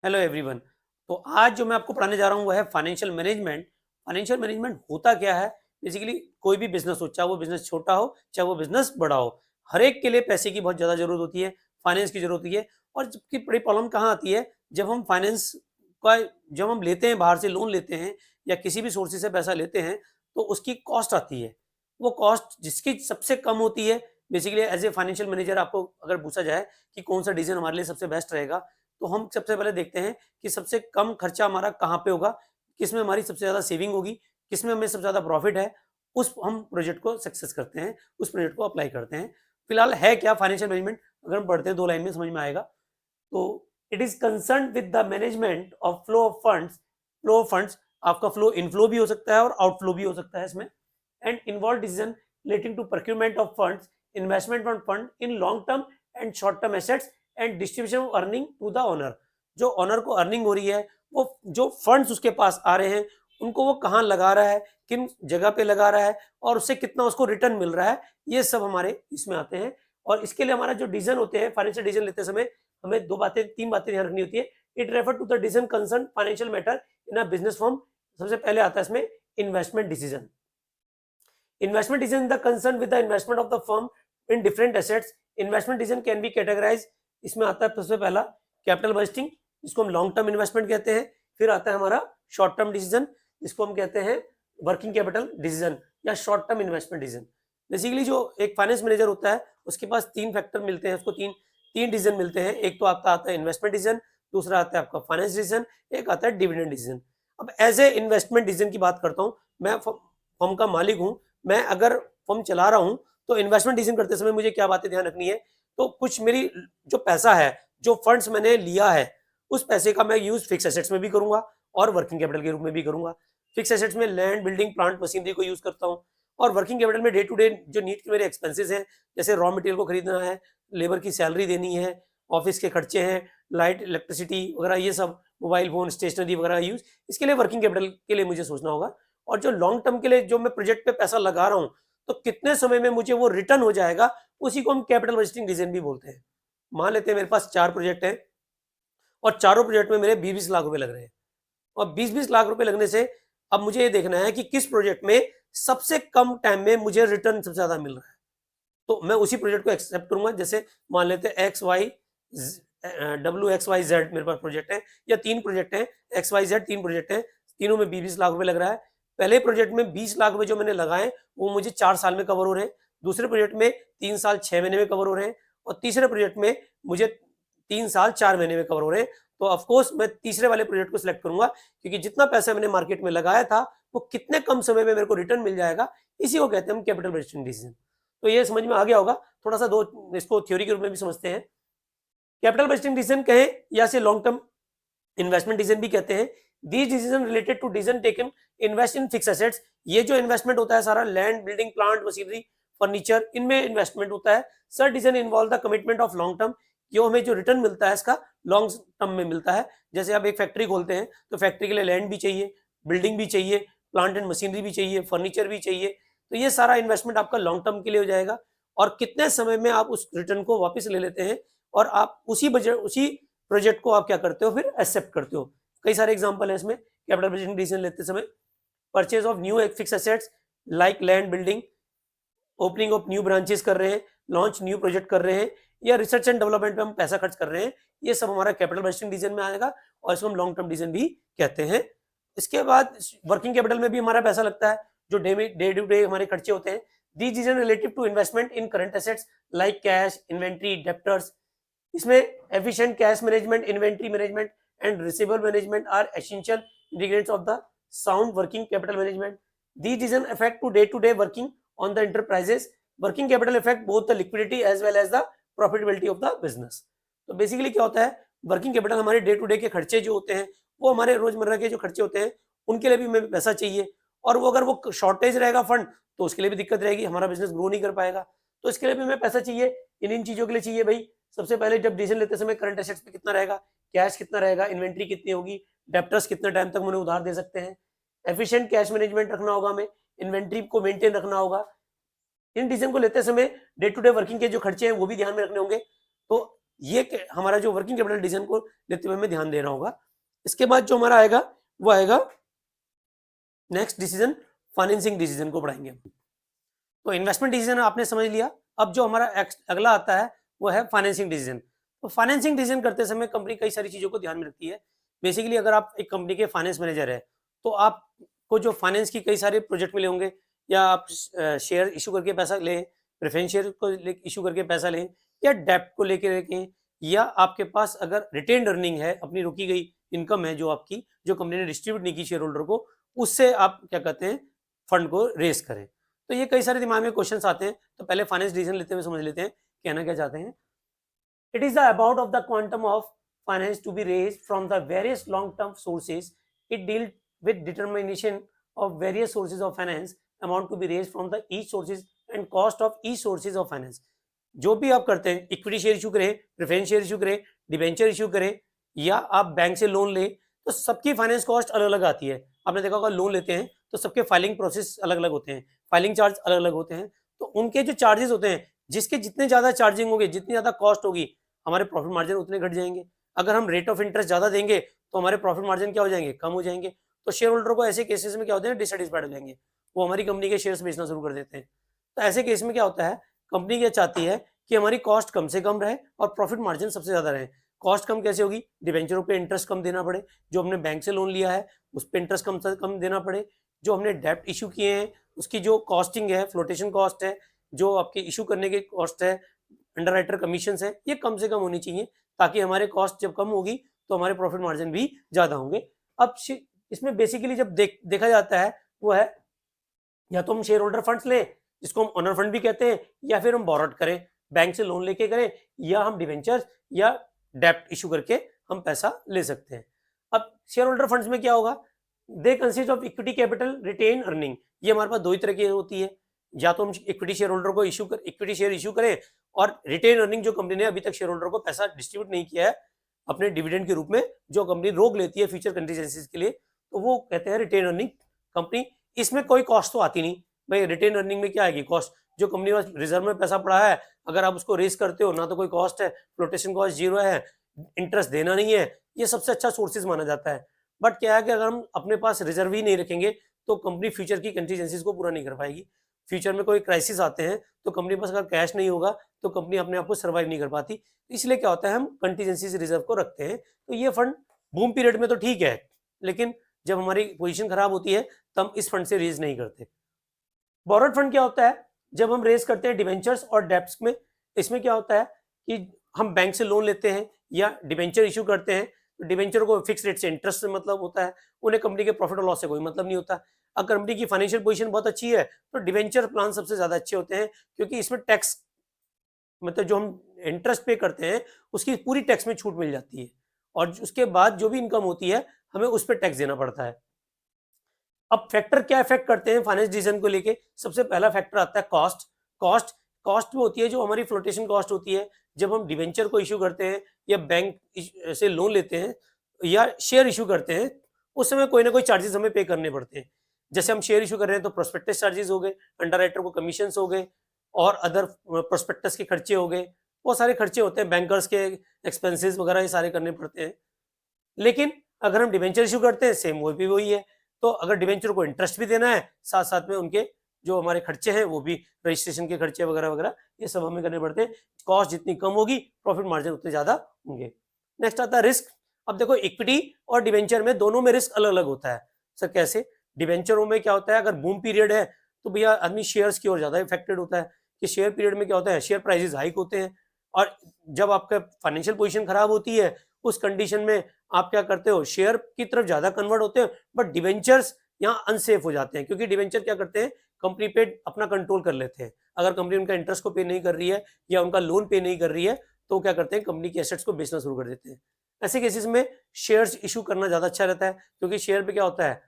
Hello everyone. तो आज जो मैं आपको पढ़ाने जा रहा हूँ वो है फाइनेंशियल मैनेजमेंट। फाइनेंशियल मैनेजमेंट होता क्या है? बेसिकली कोई भी बिजनेस हो, चाहे वो बिजनेस छोटा हो चाहे वो बिजनेस बड़ा हो, हर एक के लिए पैसे की बहुत ज़्यादा ज़रूरत होती है, फाइनेंस की ज़रूरत होती है। और जबकि बड़ी प्रॉब्लम कहाँ आती है, जब हम फाइनेंस का जब हम लेते हैं, बाहर से लोन लेते हैं या किसी भी सोर्सेज से पैसा लेते हैं, तो उसकी कॉस्ट आती है। वो कॉस्ट जिसकी सबसे कम होती है, basically as a financial manager आपको अगर पूछा जाए कि कौन सा डिसीजन हमारे लिए सबसे बेस्ट रहेगा, तो हम सबसे पहले देखते हैं कि सबसे कम खर्चा हमारा कहाँ पे होगा, किसमें हमारी सबसे ज़्यादा सेविंग होगी, किसमें हमें सबसे ज़्यादा प्रॉफिट है, उस हम प्रोजेक्ट को सक्सेस करते हैं, उस प्रोजेक्ट को अप्लाई करते हैं। फिलहाल है क्या फाइनेंशियल मैनेजमेंट? अगर हम पढ़ते हैं 2 लाइन में समझ में आएगा। तो it is concerned with the management of flow of funds. Flow of funds, आपका फ्लो इनफ्लो भी हो सकता है और आउटफ्लो भी हो सकता है इसमें। And involve decision relating to procurement of funds, investment on fund in long term and short term assets and distribution of earning to the owner. जो ओनर को अर्निंग हो रही है, वो जो फंड्स उसके पास आ रहे हैं, उनको वो कहाँ लगा रहा है, किन जगह पे लगा रहा है और उससे कितना उसको रिटर्न मिल रहा है, ये सब हमारे इसमें आते हैं। और इसके लिए हमारा जो डिसीजन होते हैं, फाइनेंशियल डिसीजन लेते समय हमें 2 बातें 3 बातें ध्यान रखनी होती है। It refer to the decision concern financial matter in a business firm. सबसे पहले आता है इसमें investment decision. Investment decision the concern with the investment of the firm in different assets. Investment decision can be categorized. इसमें आता है सबसे पहला कैपिटल बजटिंग, जिसको हम लॉन्ग टर्म इन्वेस्टमेंट कहते हैं। फिर आता है हमारा शॉर्ट टर्म डिसीजन, जिसको हम कहते हैं वर्किंग कैपिटल डिसीजन या short term investment decision. Basically जो एक फाइनेंस मैनेजर होता है, उसके पास 3 फैक्टर मिलते हैं, उसको तीन डिसीजन मिलते हैं। एक तो आपका आता है इन्वेस्टमेंट डिसीजन, दूसरा आता है आपका फाइनेंस डिसीजन, एक आता है डिविडेंड डिसीजन। अब एज ए इन्वेस्टमेंट डिसीजन की बात करता हूँ, मैं फर्म का मालिक हूँ, मैं अगर फर्म चला रहा हूँ, तो इन्वेस्टमेंट डिसीजन करते समय मुझे क्या बातें ध्यान रखनी है? तो कुछ मेरी जो पैसा है, जो फंड्स मैंने लिया है, उस पैसे का मैं यूज़ फिक्स एसेट्स में भी करूँगा और वर्किंग कैपिटल के रूप में भी करूँगा। फिक्स एसेट्स में लैंड, बिल्डिंग, प्लांट, मशीनरी को यूज़ करता हूँ और वर्किंग कैपिटल में डे टू डे जो नीड के मेरे एक्सपेंसेस हैं, जैसे रॉ मटेरियल को खरीदना है, लेबर की सैलरी देनी है, ऑफिस के खर्चे हैं, लाइट, इलेक्ट्रिसिटी वगैरह, ये सब, मोबाइल फ़ोन, स्टेशनरी वगैरह यूज़, इसके लिए वर्किंग कैपिटल के लिए मुझे सोचना होगा। और जो लॉन्ग टर्म के लिए जो मैं प्रोजेक्ट पे पैसा लगा रहा हूँ, तो कितने समय में मुझे वो रिटर्न हो जाएगा, उसी को हम कैपिटल बजटिंग डिसीजन भी बोलते हैं। मान लेते हैं मेरे पास 4 प्रोजेक्ट हैं और चारों प्रोजेक्ट में मेरे 20-20 लाख रुपए लग रहे हैं और 20-20 लाख रुपए लगने से अब मुझे ये देखना है कि किस प्रोजेक्ट में सबसे कम टाइम में मुझे रिटर्न सबसे ज़्यादा मिल रहा है। तो मैं उसी प्रोजेक्ट को एक्सेप्ट करूँगा। जैसे मान लेते हैं WXYZ मेरे पास प्रोजेक्ट है या 3 प्रोजेक्ट हैं, XYZ 3 प्रोजेक्ट हैं, तीनों में 20-20 लाख रुपए लग रहा है। पहले प्रोजेक्ट में 20 लाख रुपए जो मैंने लगाए, वो मुझे 4 साल में कवर हो रहे हैं। दूसरे प्रोजेक्ट में 3 साल 6 महीने में कवर हो रहे हैं और तीसरे प्रोजेक्ट में मुझे 3 साल 4 महीने में कवर हो रहे हैं। तो ऑफ कोर्स मैं तीसरे वाले प्रोजेक्ट को सिलेक्ट करूँगा, क्योंकि जितना पैसा मैंने मार्केट में लगाया था, वो कितने कम समय में मेरे को रिटर्न मिल जाएगा, इसी को कहते हैं हम कैपिटल बजटिंग डिसीजन। तो ये समझ में आ गया होगा। थोड़ा-सा दो इसको थ्योरी के रूप में भी समझते हैं। कैपिटल बजटिंग डिसीजन कहें या से लॉन्ग टर्म इन्वेस्टमेंट डिसीजन भी कहते हैं। These decision related to decision taken invest in fix assets. ये जो इन्वेस्टमेंट होता है सारा, land, building, plant, machinery, furniture, इनमें इन्वेस्टमेंट होता है। Sir decision involve the commitment of long term. जो हमें जो रिटर्न मिलता है इसका लॉन्ग टर्म में मिलता है। जैसे आप एक फैक्ट्री खोलते हैं, तो फैक्ट्री के लिए लैंड भी चाहिए, बिल्डिंग भी चाहिए, प्लांट एंड मशीनरी भी चाहिए, फर्नीचर भी चाहिए। तो ये सारा इन्वेस्टमेंट आपका लॉन्ग टर्म के लिए हो जाएगा और कितने समय में आप उस रिटर्न को वापस ले लेते हैं और आप उसी बजट, उसी प्रोजेक्ट को आप क्या करते हो, फिर एक्सेप्ट करते हो। कई सारे एग्जांपल हैं इसमें कैपिटल बजटिंग डिसीजन लेते समय। Purchase of new fix assets like land, building, opening of new branches कर रहे हैं, लॉन्च न्यू प्रोजेक्ट कर रहे हैं या रिसर्च एंड डेवलपमेंट में हम पैसा खर्च कर रहे हैं, ये सब हमारा कैपिटल बजटिंग डिसीजन में आएगा और इसको हम लॉन्ग टर्म डिसीजन भी कहते हैं। इसके बाद वर्किंग कैपिटल में भी हमारा पैसा लगता है, जो डे टू डे हमारे खर्चे होते हैं। The decision relative to investment in current assets like cash, inventory, debtors. इसमें efficient cash management, inventory management and receivable management are essential ingredients of the sound working capital management. These decisions affect to day-to-day working on the enterprises. Working capital affect both the liquidity as well as the profitability of the business. तो basically क्या होता है, working capital हमारे day to day के खर्चे जो होते हैं, वो हमारे रोजमर्रा के जो खर्चे होते हैं, उनके लिए भी हमें पैसा चाहिए और वो अगर वो शॉर्टेज रहेगा फंड, तो उसके लिए भी दिक्कत रहेगी, हमारा बिजनेस ग्रो नहीं कर पाएगा। तो इसके लिए भी हमें पैसा चाहिए। इन चीजों के लिए चाहिए भाई। सबसे पहले जब डिसीजन लेते समय करंट एसेट्स पे कितना रहेगा, कैश कितना रहेगा, इन्वेंट्री कितनी होगी, डेप्टर्स कितना टाइम तक मुझे उधार दे सकते हैं, एफिशिएंट कैश मैनेजमेंट रखना होगा हमें, इन्वेंट्री को मेंटेन रखना होगा। इन डिसीजन को लेते समय डे टू डे वर्किंग के जो खर्चे हैं वो भी ध्यान में रखने होंगे। तो ये हमारा जो वर्किंग कैपिटल डिसीजन को लेते हुए हमें ध्यान देना होगा। इसके बाद जो हमारा आएगा वो आएगा नेक्स्ट डिसीजन, फाइनेंसिंग डिसीजन को पढ़ाएंगे। तो इन्वेस्टमेंट डिसीजन आपने समझ लिया। अब जो हमारा अगला आता है वो है फाइनेंसिंग डिसीजन। तो फाइनेंसिंग डिसीजन करते समय कंपनी कई सारी चीजों को ध्यान में रखती है। बेसिकली अगर आप एक कंपनी के फाइनेंस मैनेजर है तो आपको जो फाइनेंस की कई सारे प्रोजेक्ट मिले होंगे, या आप शेयर इशू करके पैसा लें, प्रेफरेंस शेयर को इशू करके पैसा लें, या डेप्ट को लेके रखें, या आपके पास अगर रिटेन्ड अर्निंग है, अपनी रोकी गई इनकम है जो आपकी, जो कंपनी ने डिस्ट्रीब्यूट नहीं की शेयर होल्डर को, उससे आप क्या कहते हैं फंड को रेस करें। तो ये कई सारे दिमाग में क्वेश्चंस आते हैं। तो पहले फाइनेंस डिसीजन लेते हुए समझ लेते हैं कहना क्या चाहते हैं। It is the about of the quantum of finance to be raised from the various long term sources. It deal with determination of various sources of finance, amount to be raised from the each sources and cost of each sources of finance. जो भी आप करते हैं, equity share issue करें, preference share issue करें, debenture issue करें, या आप बैंक से लोन लें, तो सबकी फाइनेंस कॉस्ट अलग अलग आती है। आपने देखा होगा लोन लेते हैं तो सबके फाइलिंग प्रोसेस अलग अलग होते हैं, फाइलिंग चार्ज अलग अलग होते हैं। तो उनके जो चार्जेस होते हैं, जिसके जितने ज्यादा चार्जिंग होंगे, जितनी ज्यादा कॉस्ट होगी, हमारे प्रॉफिट मार्जिन उतने घट जाएंगे। अगर हम रेट ऑफ इंटरेस्ट ज्यादा देंगे तो हमारे प्रॉफिट मार्जिन क्या हो जाएंगे, कम हो जाएंगे। तो शेयर होल्डर को ऐसे केसेस में क्या होते हैं, डिससेटिस्फाइड हो जाएंगे, वो हमारी कंपनी के शेयर्स बेचना शुरू कर देते हैं। तो ऐसे केस में क्या होता है, कंपनी क्या चाहती है कि हमारी कॉस्ट कम से कम रहे और प्रॉफिट मार्जिन सबसे ज्यादा रहे। कॉस्ट कम कैसे होगी, डिबेंचरों पे इंटरेस्ट कम देना पड़े, जो हमने बैंक से लोन लिया है उस पे इंटरेस्ट कम से कम देना पड़े, जो हमने डेप्ट इशू किए हैं उसकी जो कॉस्टिंग है, फ्लोटेशन कॉस्ट है, जो आपके इशू करने की कॉस्ट है, अंडरराइटर कमीशन है, ये कम से कम होनी चाहिए, ताकि हमारे कॉस्ट जब कम होगी तो हमारे प्रॉफिट मार्जिन भी ज्यादा होंगे। अब इसमें बेसिकली जब देखा जाता है वो है, या तो हम शेयर होल्डर फंड्स लें जिसको हम ओनर फंड भी कहते हैं, या फिर हम बोरोड करें, बैंक से लोन लेके करें, या हम डिवेंचर्स या डेप्ट इशू करके हम पैसा ले सकते हैं। अब शेयर होल्डर फंड्स में क्या होगा, they consist of equity capital retain earning. ये हमारे पास दो ही तरह की होती है, या तो हम इक्विटी शेयर होल्डर को इक्विटी शेयर इशू करें, और रिटेन अर्निंग जो कंपनी ने अभी तक शेयर होल्डर को पैसा डिस्ट्रीब्यूट नहीं किया है अपने डिविडेंड के रूप में, जो कंपनी रोक लेती है फ्यूचर कंटीजेंसीज के लिए, तो वो कहते हैं रिटेन अर्निंग कंपनी। इसमें कोई कॉस्ट तो आती नहीं भाई, रिटेन अर्निंग में क्या आएगी कॉस्ट, जो कंपनी के पास रिजर्व में पैसा पड़ा है, अगर आप उसको रेस करते हो ना तो कोई कॉस्ट है, फ्लोटेशन कॉस्ट जीरो है, इंटरेस्ट देना नहीं है, ये सबसे अच्छा सोर्सेज माना जाता है। बट क्या है कि अगर हम अपने पास रिजर्व ही नहीं रखेंगे तो कंपनी फ्यूचर की कंटीजेंसीज को पूरा नहीं कर पाएगी। फ्यूचर में कोई क्राइसिस आते हैं तो कंपनी के पास अगर कैश नहीं होगा तो कंपनी अपने आप को सर्वाइव नहीं कर पाती। इसलिए क्या होता है, हम कंटीजेंसीज रिजर्व को रखते हैं। तो ये फंड बूम पीरियड में तो ठीक है, लेकिन जब हमारी पोजीशन खराब होती है तो हम इस फंड से रेज नहीं करते। बोरोड फंड क्या होता है, जब हम रेज करते हैं डिवेंचर्स और डेप्ट्स में, इसमें क्या होता है कि हम बैंक से लोन लेते हैं या डिवेंचर इशू करते हैं। तो डिवेंचर को फिक्स रेट से इंटरेस्ट से मतलब होता है, उन्हें कंपनी के प्रॉफिट और लॉस से कोई मतलब नहीं होता। अगर कंपनी की फाइनेंशियल पोजीशन बहुत अच्छी है तो डिवेंचर प्लान सबसे ज्यादा अच्छे होते हैं, क्योंकि इसमें टैक्स मतलब जो हम इंटरेस्ट पे करते हैं उसकी पूरी टैक्स में छूट मिल जाती है, और उसके बाद जो भी इनकम होती है हमें उस पर टैक्स देना पड़ता है। अब फैक्टर क्या इफेक्ट करते हैं फाइनेंस डिसीजन को लेके, सबसे पहला फैक्टर आता है कॉस्ट। कॉस्ट वो होती है जो हमारी फ्लोटेशन कॉस्ट होती है जब हम डिवेंचर को इशू करते हैं या बैंक से लोन लेते हैं या शेयर इशू करते हैं, उस समय कोई ना कोई चार्जेस हमें पे करने पड़ते हैं। जैसे हम शेयर इशू कर रहे हैं तो प्रोस्पेक्टस चार्जेस हो गए, अंडरराइटर को कमीशन हो गए, और अदर प्रोस्पेक्टस के खर्चे हो गए, बहुत सारे खर्चे होते हैं, बैंकर्स के एक्सपेंसेस वगैरह ये सारे करने पड़ते हैं। लेकिन अगर हम डिवेंचर इशू करते हैं सेम वो भी वही है। तो अगर डिवेंचर को इंटरेस्ट भी देना है, साथ साथ में उनके जो हमारे खर्चे हैं वो भी, रजिस्ट्रेशन के खर्चे वगैरह वगैरह, ये सब हमें करने पड़ते हैं। कॉस्ट जितनी कम होगी प्रॉफिट मार्जिन उतने ज्यादा होंगे। नेक्स्ट आता है रिस्क। अब देखो इक्विटी और डिवेंचर में दोनों में रिस्क अलग अलग होता है। सर कैसे, डिवेंचरों में क्या होता है, अगर बूम पीरियड है तो भैया आदमी शेयर्स की ओर ज्यादा इफेक्टेड होता है, कि शेयर पीरियड में क्या होता है, शेयर प्राइसेस हाइक होते हैं, और जब आपका फाइनेंशियल पोजीशन खराब होती है उस कंडीशन में आप क्या करते हो, शेयर की तरफ ज्यादा कन्वर्ट होते हैं। बट डिवेंचर्स यहाँ अनसेफ हो जाते हैं, क्योंकि डिवेंचर क्या करते हैं, कंपनी पे अपना कंट्रोल कर लेते हैं। अगर कंपनी उनका इंटरेस्ट को पे नहीं कर रही है या उनका लोन पे नहीं कर रही है तो क्या करते हैं, कंपनी की एसेट्स को बेचना शुरू कर देते हैं। ऐसे केसेस में शेयर्स इशू करना ज्यादा अच्छा रहता है, क्योंकि शेयर पे क्या होता है,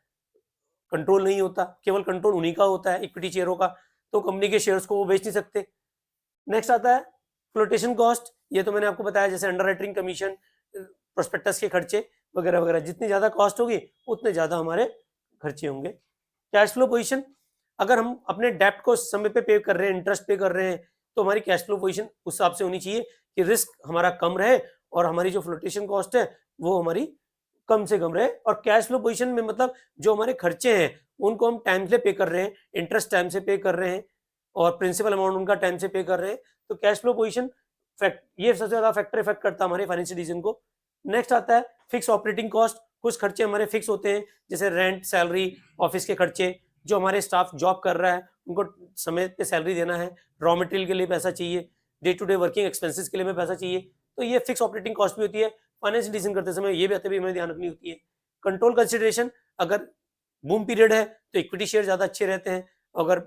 कंट्रोल नहीं होता, केवल कंट्रोल उन्हीं का होता है इक्विटी शेयरों का, तो कंपनी के शेयर्स को वो बेच नहीं सकते। नेक्स्ट आता है फ्लोटेशन कॉस्ट। ये तो मैंने आपको बताया, जैसे अंडरराइटिंग कमीशन, प्रोस्पेक्टस के खर्चे वगैरह वगैरह, जितनी ज्यादा कॉस्ट होगी उतने ज्यादा हमारे खर्चे होंगे। कैश फ्लो पोजीशन, अगर हम अपने डेप्ट को समय पे कर रहे हैं, इंटरेस्ट पे कर रहे हैं, तो हमारी कैश फ्लो पोजीशन उस हिसाब से होनी चाहिए कि रिस्क हमारा कम रहे और हमारी जो फ्लोटेशन कॉस्ट है वो हमारी कम से कम रहे। और कैश फ्लो पोजीशन में मतलब जो हमारे खर्चे हैं उनको हम टाइम से पे कर रहे हैं, इंटरेस्ट टाइम से पे कर रहे हैं और प्रिंसिपल अमाउंट उनका टाइम से पे कर रहे हैं, तो कैश फ्लो पोजीशन फैक्ट ये सबसे ज्यादा फैक्टर इफेक्ट करता है हमारे फाइनेंशियल डिसीजन को। नेक्स्ट आता है फिक्स ऑपरेटिंग कॉस्ट। कुछ खर्चे हमारे फिक्स होते हैं जैसे रेंट, सैलरी, ऑफिस के खर्चे, जो हमारे स्टाफ जॉब कर रहा है उनको समय पे सैलरी देना है, रॉ मटेरियल के लिए पैसा चाहिए, day to day working expenses के लिए हमें पैसा चाहिए, तो ये फिक्स ऑपरेटिंग कॉस्ट भी होती है। फाइनेंशियल डिसीजन करते समय ये बातें भी हमें ध्यान रखनी होती है। कंट्रोल कंसिडरेशन, अगर बूम पीरियड है तो इक्विटी शेयर ज्यादा अच्छे रहते हैं, अगर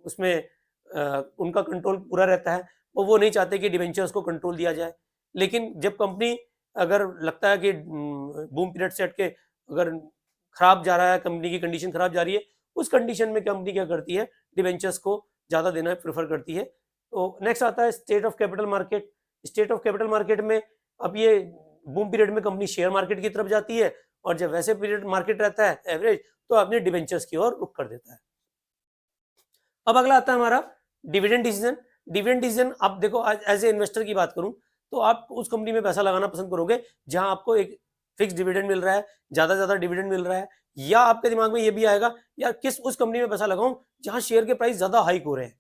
उसमें उनका कंट्रोल पूरा रहता है, वो नहीं चाहते कि डिवेंचर्स को कंट्रोल दिया जाए। लेकिन जब कंपनी अगर लगता है कि बूम पीरियड से हटके अगर खराब जा रहा है, कंपनी की कंडीशन खराब जा रही है, उस कंडीशन में कंपनी क्या करती है, डिवेंचर्स को ज्यादा देना प्रेफर करती है। तो नेक्स्ट आता है state of capital market. State of capital market में अब ये बूम पीरियड में कंपनी शेयर मार्केट की तरफ जाती है और जब वैसे पीरियड मार्केट रहता है एवरेज तो अपने डिवेंचर्स की ओर रुख कर देता है। अब अगला आता है हमारा डिविडेंड डिसीजन। डिविडेंड डिसीजन, आप देखो एज ए इन्वेस्टर की बात करूं तो आप उस कंपनी में पैसा लगाना पसंद करोगे जहां आपको एक फिक्स डिविडेंड मिल रहा है, ज्यादा डिविडेंड मिल रहा है, या आपके दिमाग में ये भी आएगा यार किस उस कंपनी में पैसा लगाऊं जहां शेयर के प्राइस ज्यादा हाइक हो रहे हैं।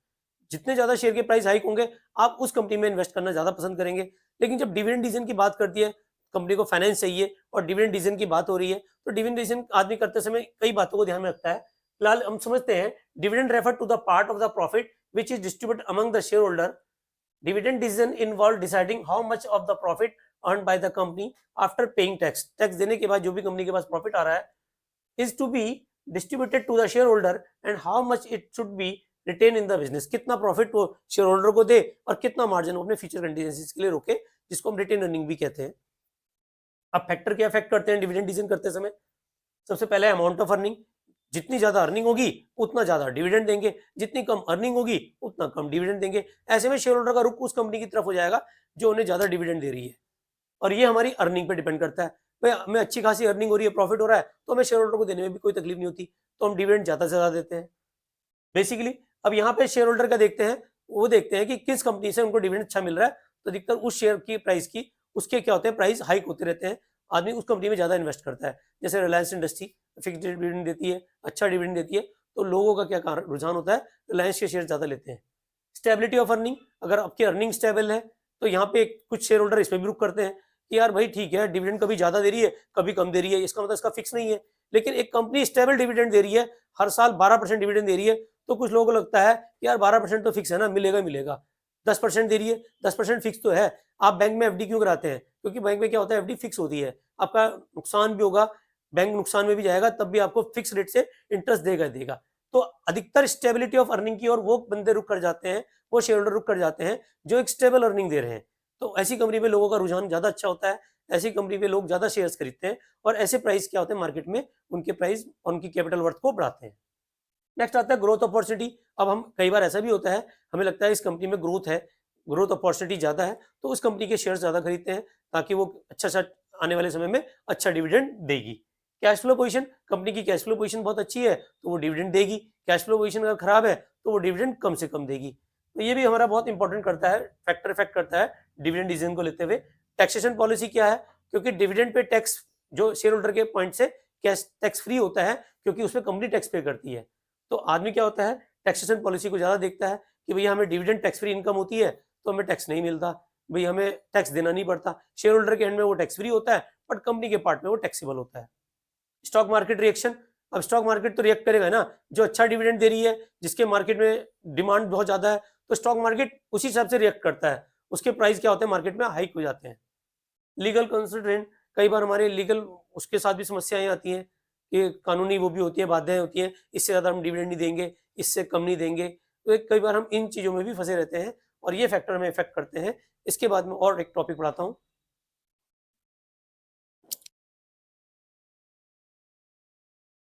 जितने ज्यादा शेयर के प्राइस हाइक होंगे आप उस कंपनी में इन्वेस्ट करना ज्यादा पसंद करेंगे। लेकिन जब डिविडेंड डिसीजन की बात करती है, कंपनी को फाइनेंस चाहिए और डिविडेंड डिसीजन की बात हो रही है, तो डिविडेंड डिसीजन आदमी करते समय कई बातों को ध्यान में रखता है। फिलहाल हम समझते हैं dividend refer to the part of the profit which is distributed among the shareholder. Dividend decision involve deciding how much of the profit earned by the company after paying tax. Tax देने के बाद जो भी company के पास profit आ रहा है is to be distributed to the shareholder and how much it should be retained in the business. कितना profit वो शेयर होल्डर को दे और कितना मार्जिन अपने फ्यूचर कंटीजेंसीज के लिए रोके, जिसको हम रिटेन अर्निंग भी कहते हैं। अब फैक्टर क्या अफेक्ट करते हैं डिविडेंड डिसीजन करते समय? सबसे पहले अमाउंट ऑफ अर्निंग। जितनी ज्यादा अर्निंग होगी उतना ज्यादा डिविडेंड देंगे, जितनी कम अर्निंग होगी उतना कम डिविडेंड देंगे। ऐसे में शेयर होल्डर का रुख उस कंपनी की तरफ हो जाएगा जो उन्हें ज्यादा डिविडेंड दे रही है, और ये हमारी अर्निंग पे डिपेंड करता है। भाई हमें अच्छी खासी अर्निंग हो रही है, प्रॉफिट हो रहा है, तो हमें शेयर होल्डर को देने में भी कोई तकलीफ नहीं होती, तो हम डिविडेंड ज्यादा से ज्यादा देते हैं बेसिकली। अब यहाँ पे शेयर होल्डर का देखते हैं, वो देखते हैं कि किस कंपनी से उनको डिविडेंड अच्छा मिल रहा है, तो अधिकतर उस शेयर की प्राइस की उसके क्या होते हैं, प्राइस हाइक होते रहते हैं, आदमी उस कंपनी में ज्यादा इन्वेस्ट करता है। जैसे रिलायंस इंडस्ट्री फिक्स डिविडेंड देती है, अच्छा डिविडेंड देती है, तो लोगों का क्या रुझान होता है, रिलायंस के शेयर ज्यादा लेते हैं। स्टेबिलिटी ऑफ अर्निंग, अगर आपकी अर्निंग स्टेबल है तो यहाँ पे कुछ शेयर होल्डर इसमें भी रुक करते हैं कि यार भाई ठीक है, डिविडेंड कभी ज्यादा दे रही है कभी कम दे रही है, इसका मतलब इसका फिक्स नहीं है। लेकिन एक कंपनी स्टेबल डिविडेंड दे रही है, हर साल 12% डिविडेंड दे रही है, तो कुछ लोगों को लगता है यार 12% तो फिक्स है ना, मिलेगा मिलेगा। 10% दे रही है, 10% फिक्स तो है। आप बैंक में एफडी क्यों कराते हैं? क्योंकि बैंक में क्या होता है, एफडी फिक्स होती है, आपका नुकसान भी होगा, बैंक नुकसान में भी जाएगा, तब भी आपको फिक्स रेट से इंटरेस्ट देगा। तो अधिकतर स्टेबिलिटी ऑफ अर्निंग की और वो बंदे रुक कर जाते हैं, वो शेयर होल्डर रुक कर जाते हैं जो एक स्टेबल अर्निंग दे रहे हैं। तो ऐसी कंपनी में लोगों का रुझान ज्यादा अच्छा होता है, ऐसी कंपनी में लोग ज्यादा शेयर्स खरीदते हैं, और ऐसे प्राइस क्या होते हैं मार्केट में, उनके प्राइस और उनकी कैपिटल वर्थ को बढ़ाते हैं। नेक्स्ट आता है ग्रोथ अपॉर्चुनिटी। अब हम कई बार ऐसा भी होता है, हमें लगता है इस कंपनी में ग्रोथ है, ग्रोथ अपॉर्चुनिटी ज्यादा है, तो उस कंपनी के शेयर ज्यादा खरीदते हैं ताकि वो अच्छा आने वाले समय में अच्छा डिविडेंड देगी। कैश फ्लो पोजीशन, कंपनी की कैश फ्लो पोजीशन बहुत अच्छी है तो वो डिविडेंड देगी, कैश फ्लो पोजीशन अगर खराब है तो वो डिविडेंड कम से कम देगी। तो ये भी हमारा बहुत इंपॉर्टेंट करता है, फैक्टर इफेक्ट करता है डिविडेंड डिसीजन को लेते हुए। टैक्सेशन पॉलिसी क्या है, क्योंकि डिविडेंड पे टैक्स जो शेयर होल्डर के पॉइंट से कैश टैक्स फ्री होता है, क्योंकि उसमें कंपनी टैक्स पे करती है, तो आदमी क्या होता है टैक्सेशन पॉलिसी को ज्यादा देखता है कि भैया हमें डिविडेंड टैक्स फ्री इनकम होती है तो हमें टैक्स नहीं मिलता, भाई हमें टैक्स देना नहीं पड़ता। शेयर होल्डर के एंड में वो टैक्स फ्री होता है, बट कंपनी के पार्ट में वो टैक्सेबल होता है। स्टॉक मार्केट रिएक्शन, अब स्टॉक मार्केट तो रिएक्ट करेगा ना, जो अच्छा डिविडेंड दे रही है, जिसके मार्केट में डिमांड बहुत ज्यादा है, तो स्टॉक मार्केट उसी हिसाब से रिएक्ट करता है, उसके प्राइस क्या होते हैं मार्केट में हाइक हो जाते हैं। लीगल कंसल्टेंट, कई बार हमारे लीगल उसके साथ भी समस्याएं आती हैं कि कानूनी वो भी होती है, बाधाएं होती हैं, इससे ज्यादा हम डिविडेंड नहीं देंगे, इससे कम नहीं देंगे, तो कई बार हम इन चीजों में भी फंसे रहते हैं और ये फैक्टर हमें इफेक्ट करते हैं। इसके बाद में और एक टॉपिक पढ़ाता हूँ,